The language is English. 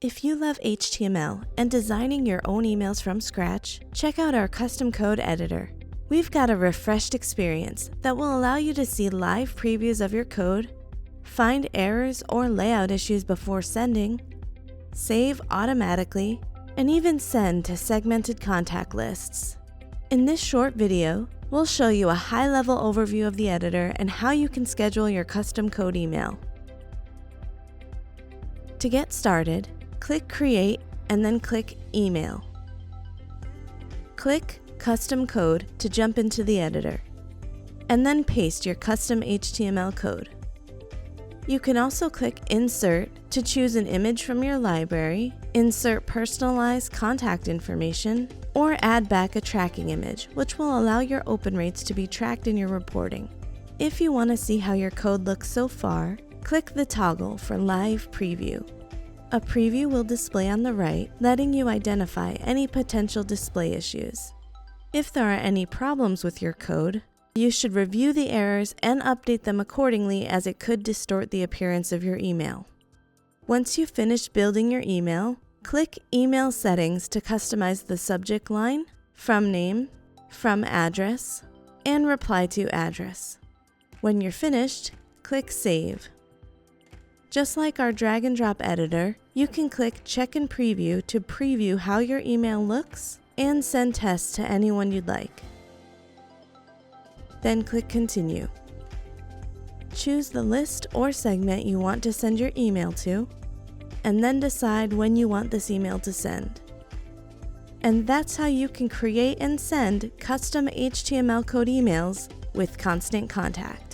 If you love HTML and designing your own emails from scratch, check out our custom code editor. We've got a refreshed experience that will allow you to see live previews of your code, find errors or layout issues before sending, save automatically, and even send to segmented contact lists. In this short video, we'll show you a high-level overview of the editor and how you can schedule your custom code email. To get started, click Create and then click Email. Click Custom Code to jump into the editor, and then paste your custom HTML code. You can also click Insert to choose an image from your library, insert personalized contact information, or add back a tracking image, which will allow your open rates to be tracked in your reporting. If you want to see how your code looks so far, click the toggle for Live Preview. A preview will display on the right, letting you identify any potential display issues. If there are any problems with your code, you should review the errors and update them accordingly, as it could distort the appearance of your email. Once you've finished building your email, click Email Settings to customize the subject line, from name, from address, and reply to address. When you're finished, click Save. Just like our drag and drop editor, you can click Check and Preview to preview how your email looks and send tests to anyone you'd like. Then click Continue. Choose the list or segment you want to send your email to, and then decide when you want this email to send. And that's how you can create and send custom HTML code emails with Constant Contact.